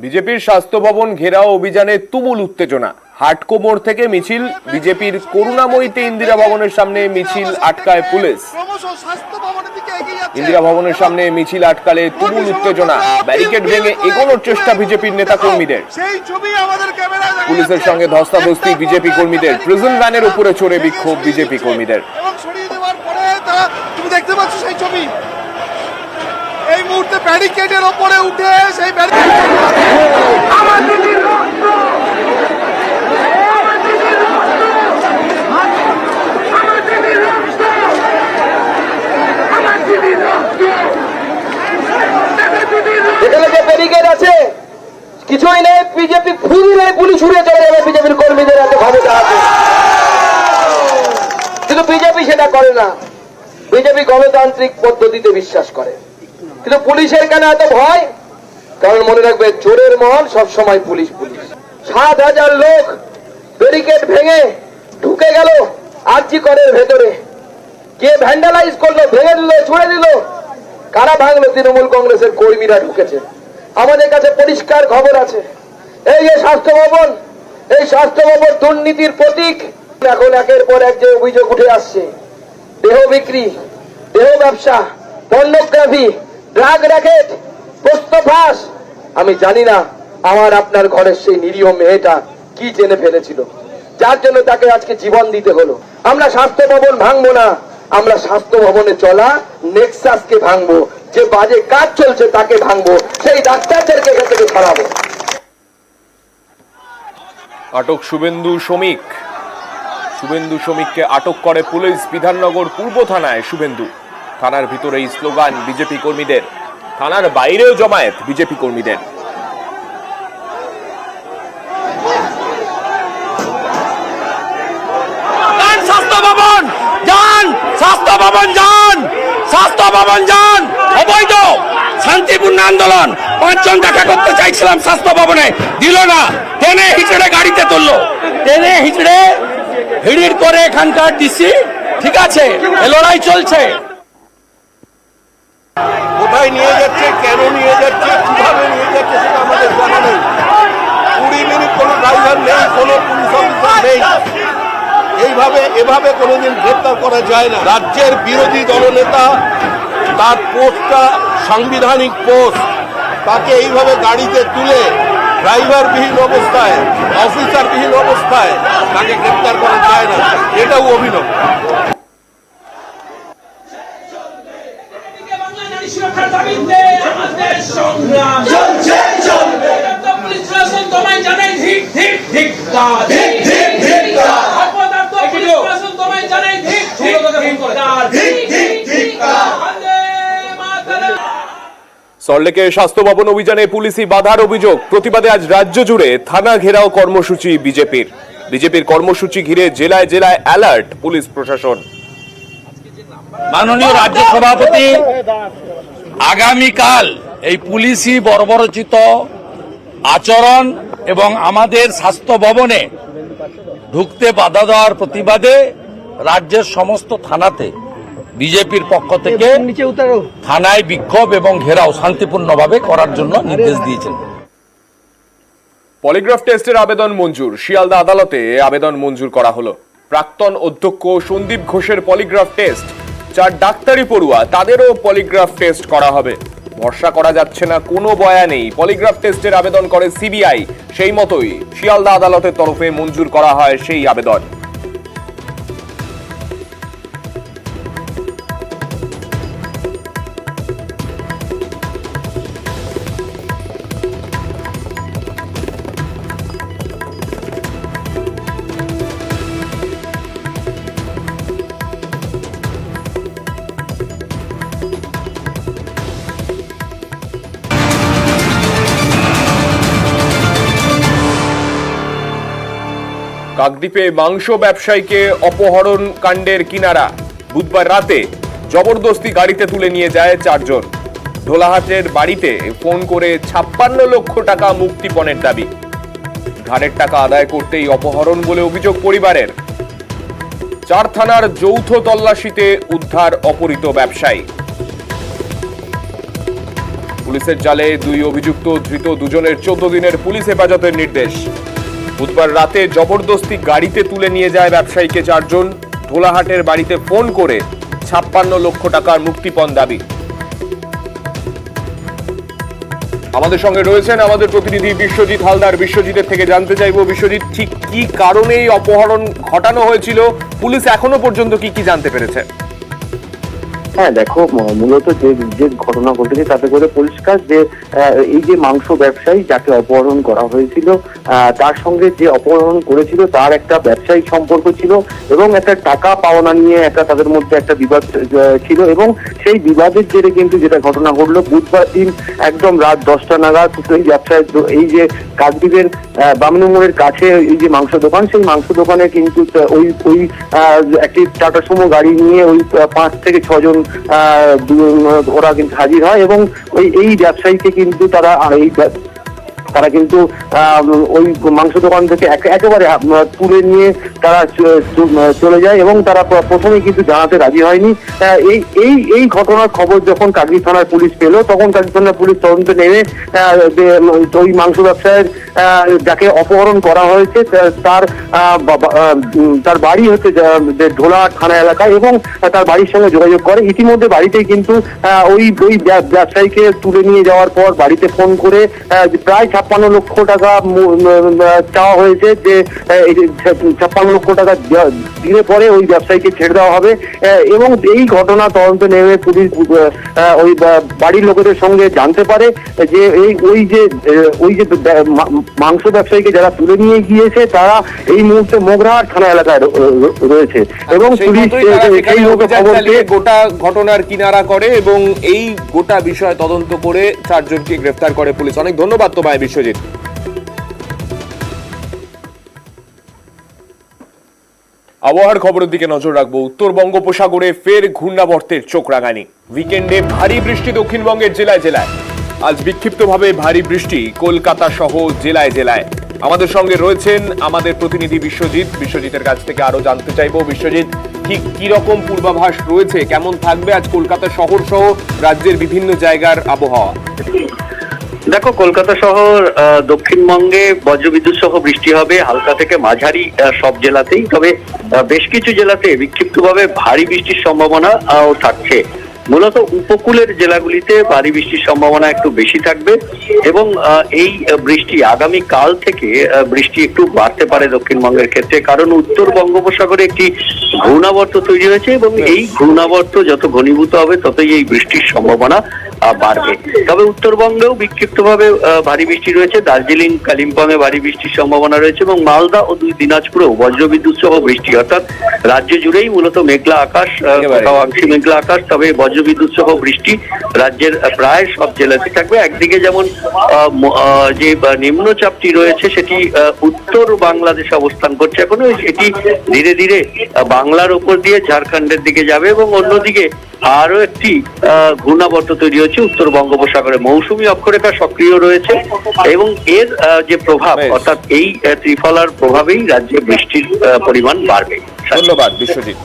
বিজেপির স্বাস্থ্য ভবন ঘেরাও অভিযানে তুমুল উত্তেজনা। হাটকো মোড় থেকে মিছিল, বিজেপির করুণাময়ীতে ইন্দিরা ভবনের সামনে মিছিল আটকায় পুলিশ। ইন্দিরা ভবনের সামনে মিছিল আটকালে তুমুল উত্তেজনা, ব্যারিকেড ভেঙে এগোনোর চেষ্টা বিজেপির নেতা কর্মীদের। পুলিশের সঙ্গে ধস্তাধস্তি বিজেপি কর্মীদের, প্রিজন ভ্যানের উপরে চড়ে বিক্ষোভ বিজেপি কর্মীদের। দেখতে পাচ্ছ সেই ছবি, এই মুহূর্তে ব্যারিকেডের উপরে উঠে সেই এখানে যে ব্যারিকেড আছে কিছুই নেই, বিজেপি ফুরি নেই, পুলিশ উড়ে চলে যাবে। বিজেপির কর্মীদের এত ক্ষমতা আছে, কিন্তু বিজেপি সেটা করে না। বিজেপি গণতান্ত্রিক পদ্ধতিতে বিশ্বাস করে, কিন্তু পুলিশের কেন এত ভয়? কারণ মনে রাখবে, চোরের মহল সবসময় পুলিশ। ৭,০০০ লোক ব্যারিকেড ভেঙে ঢুকে গেল আরজি করের ভেতরে। কে ভ্যান্ডালাইজ করলো, ভেঙে দিল, ছুড়ে দিল? কারা ভাঙলো? তৃণমূল কংগ্রেসের কর্মীরা ঢুকেছে। আমাদের কাছে পরিষ্কার খবর আছে। এই যে স্বাস্থ্য ভবন, এই স্বাস্থ্য ভবন দুর্নীতির প্রতীক। এখন একের পর এক যে অভিযোগ উঠে আসছে, দেহ বিক্রি, দেহ ব্যবসা, পর্নোগ্রাফি, ড্রাগ র্যাকেট, প্রশ্ন ফাঁস। আমি জানি না আমার আপনার ঘরের সেই নিরীহ মেয়েটা কি জেনে ফেলেছিল, যার জন্য তাকে আজকে জীবন দিতে হলো। আমরা স্বাস্থ্য ভবন ভাঙবো না, আমরা স্বাস্থ্য ভবনে চলা নেক্সাসকে ভাঙবো। যে বাজে কাজ চলছে তাকে ভাঙবো, সেই ডাক্তারদেরকে এখান থেকে সরাবো। আটক শুভেন্দু শ্রমিক। শুভেন্দু শ্রমিককে আটক করে পুলিশ বিধাননগর পূর্ব থানায়। শুভেন্দু থানার ভিতরেই স্লোগান বিজেপি কর্মীদের, থানার বাইরেও জমায়েত বিজেপি কর্মীদের। স্বাস্থ্য ভবন যান, স্বাস্থ্য ভবন যান, স্বাস্থ্য ভবন যান। অবৈধ শান্তিপূর্ণ আন্দোলন, ৫ জন দেখা করতে চাইছিলাম স্বাস্থ্য ভবনে, দিল না। টেনে হিচড়ে গাড়িতে তুললো, টেনে হিচড়ে ভিড় করে এখানকার ডিসি। ঠিক আছে, এ লড়াই চলছে। কোথায় নিয়ে যাচ্ছে, কেন নিয়ে যাচ্ছে, কিভাবে নিয়ে যাচ্ছে সেটা আমাদের জানা নেই। ২০ মিনিট কোনো ড্রাইভার নেই, কোনো পুলিশ অফিসার নেই। এভাবে কোনোদিন গ্রেপ্তার করা যায় না। রাজ্যের বিরোধী দলনেতা, তার পোস্টটা সাংবিধানিক পোস্ট, তাকে এইভাবে গাড়িতে তুলে ড্রাইভারবিহীন অবস্থায়, অফিসারবিহীন অবস্থায় তাকে গ্রেপ্তার করা যায় না, এটাও অভিনব। সল্টলেকের স্বাস্থ্য ভবন অভিযানে পুলিশি বাধার অভিযোগ। প্রতিবাদে আজ রাজ্য জুড়ে থানা ঘেরাও কর্মসূচি বিজেপির কর্মসূচি ঘিরে জেলায় জেলায় অ্যালার্ট পুলিশ প্রশাসন। মাননীয় রাজ্য সভাপতি আগামীকাল এই পুলিশি বর্বরোচিত আচরণ এবং আমাদের স্বাস্থ্য ভবনে ঢুকতে বাধা দেওয়ার প্রতিবাদে রাজ্যের সমস্ত থানাতে বিজেপির পক্ষ থেকে থানায় বিক্ষোভ এবং ঘেরাও শান্তিপূর্ণভাবে করার জন্য নির্দেশ দিয়েছেন। পলিগ্রাফ টেস্টের আবেদন মঞ্জুর। শিয়ালদা আদালতে আবেদন মঞ্জুর করা হলো। প্রাক্তন অধ্যক্ষ সন্দীপ ঘোষের পলিগ্রাফ টেস্ট, 4 ডাক্তারি পড়ুয়া তাদেরও পলিগ্রাফ টেস্ট করা হবে। ভরসা করা যাচ্ছে না, কোনো বয়ানেই পলিগ্রাফ টেস্টের আবেদন করে সিবিআই। সেই মতোই শিয়ালদা আদালতের তরফে মঞ্জুর করা হয় সেই আবেদন। কাকদ্বীপে মাংস ব্যবসায়ীকে অপহরণ কাণ্ডের কিনারা। বুধবার রাতে জবরদস্তি গাড়িতে তুলে নিয়ে যায় 4 জন। ঢোলাহাটের বাড়িতে ফোন করে 56 লক্ষ টাকা মুক্তিপণের দাবি। ঘাড়ের টাকা আদায় করতেই অপহরণ বলে অভিযোগ পরিবারের। 4 থানার যৌথ তল্লাশিতে উদ্ধার অপহৃত ব্যবসায়ী। পুলিশের জালে দুই অভিযুক্ত, ধৃত দুজনের 14 দিনের পুলিশ হেফাজতের নির্দেশ। বুধবার রাতে জবরদস্তি গাড়িতে তুলে নিয়ে যায় ব্যবসায়ীকে 4 জন। ঢোলাহাটের বাড়িতে ফোন করে 56 লক্ষ টাকার মুক্তিপণ দাবি। আমাদের সঙ্গে রয়েছেন আমাদের প্রতিনিধি বিশ্বজিৎ হালদার। বিশ্বজিতের থেকে জানতে চাইবো, বিশ্বজিৎ, ঠিক কি কারণে এই অপহরণ ঘটানো হয়েছিল, পুলিশ এখনো পর্যন্ত কি কি জানতে পেরেছে? হ্যাঁ দেখো, মূলত যে ঘটনা ঘটেছে তাতে করে পরিষ্কার যে এই যে মাংস ব্যবসায়ী যাকে অপহরণ করা হয়েছিল তার সঙ্গে যে অপহরণ করেছিল তার একটা ব্যবসায়িক সম্পর্ক ছিল এবং একটা টাকা পাওনা নিয়ে একটা তাদের মধ্যে একটা বিবাদ ছিল এবং সেই বিবাদের জেরে কিন্তু যেটা ঘটনা ঘটলো বুধবার দিন একদম রাত 10টা নাগাদ এই ব্যবসায়ী, এই যে কাকদ্বীপের বামনী মোড়ের কাছে এই যে মাংস দোকান, সেই মাংস দোকানে কিন্তু ওই একটি টাটা সুমো গাড়ি নিয়ে ওই 5 থেকে 6 জন ওরা কিন্তু হাজির হয় এবং এই ব্যবসায়ীকে কিন্তু তারা কিন্তু ওই মাংস দোকান থেকে একেবারে তুলে নিয়ে তারা চলে যায় এবং তারা প্রথমে কিন্তু জানাতে রাজি হয়নি। এই ঘটনার খবর যখন কাকদ্বীপ থানার পুলিশ পেল তখন কাকদ্বীপ থানার পুলিশ তদন্তে নেমে ওই মাংস ব্যবসায়ীর যাকে অপহরণ করা হয়েছে তার বাড়ি হচ্ছে ঢোলা থানা এলাকায় এবং তার বাড়ির সঙ্গে যোগাযোগ করে। ইতিমধ্যে বাড়িতেই কিন্তু ওই ব্যবসায়ীকে তুলে নিয়ে যাওয়ার পর বাড়িতে ফোন করে প্রায় 56 লক্ষ টাকা চাওয়া হয়েছে, যে 56 লক্ষ টাকা দিলে পরে ওই ব্যবসায়ীকে ছেড়ে দেওয়া হবে এবং এই ঘটনা তদন্তে নেমে পুলিশ ওই বাড়ির লোকেদের সঙ্গে জানতে পারে যে ওই যে মাংস ব্যবসায়ীকে যারা তুলে নিয়ে গিয়েছে তারা এই মুহূর্তে মোগরাহাট থানা এলাকায় রয়েছে এবং পুলিশ সেই লোকের খবর পেয়ে গোটা ঘটনার কিনারা করে এবং এই গোটা বিষয় তদন্ত করে 4 জনকে গ্রেফতার করে পুলিশ। অনেক ধন্যবাদ তোমায় বিশ্বজিৎ। আবহাওয়ার খবরের দিকে নজর রাখবো। উত্তর বঙ্গোপসাগরে ফের ঘূর্ণাবর্তের চোখ রাঙানি। উইকেন্ডে ভারী বৃষ্টি দক্ষিণবঙ্গের জেলায় জেলায়। আজ বিক্ষিপ্তভাবে ভারী বৃষ্টি কলকাতা সহ জেলায় জেলায়। আমাদের সঙ্গে রয়েছেন আমাদের প্রতিনিধি বিশ্বজিতের কাছ থেকে আরো জানতে চাইবো। বিশ্বজিৎ, ঠিক কি রকম পূর্বাভাস রয়েছে, কেমন থাকবে আজ কলকাতা শহর সহ রাজ্যের বিভিন্ন জায়গার আবহাওয়া? দেখো, কলকাতা শহর দক্ষিণবঙ্গে বজ্রবিদ্যুৎ সহ বৃষ্টি হবে হালকা থেকে মাঝারি সব জেলাতেই, তবে বেশ কিছু জেলাতে বিক্ষিপ্তভাবে ভারী বৃষ্টির সম্ভাবনা থাকছে। মূলত উপকূলের জেলাগুলিতে ভারী বৃষ্টির সম্ভাবনা একটু বেশি থাকবে এবং এই বৃষ্টি আগামী কাল থেকে বৃষ্টি একটু বাড়তে পারে দক্ষিণবঙ্গের ক্ষেত্রে, কারণ উত্তর বঙ্গোপসাগরে একটি ঘূর্ণাবর্ত তৈরি হয়েছে এবং এই ঘূর্ণাবর্ত যত ঘনীভূত হবে ততই এই বৃষ্টির সম্ভাবনা বাড়বে। তবে উত্তরবঙ্গেও বিক্ষিপ্তভাবে ভারী বৃষ্টি রয়েছে। দার্জিলিং, কালিম্পং এ ভারী বৃষ্টির সম্ভাবনা রয়েছে এবং মালদা ও 2 দিনাজপুরেও বজ্রবিদ্যুৎ সহ বৃষ্টি, অর্থাৎ রাজ্য জুড়েই মূলত মেঘলা আকাশ, কোথাও আংশিক মেঘলা আকাশ, তবে বজ্রবিদ্যুৎ সহ বৃষ্টি রাজ্যের প্রায় সব জেলাতে থাকবে। একদিকে যেমন যে নিম্নচাপটি রয়েছে সেটি উত্তর বাংলাদেশে অবস্থান করছে এখনো, সেটি ধীরে ধীরে বাংলার উপর দিয়ে ঝাড়খণ্ডের দিকে যাবে এবং অন্যদিকে আরো একটি ঘূর্ণাবর্ত তৈরি হচ্ছে উত্তর বঙ্গোপসাগরে। মৌসুমী অক্ষরেখা সক্রিয় রয়েছে এবং এর যে প্রভাব, অর্থাৎ এই ত্রিফলার প্রভাবেই রাজ্যে বৃষ্টির পরিমাণ বাড়বে। ধন্যবাদ বিশ্বজিৎ।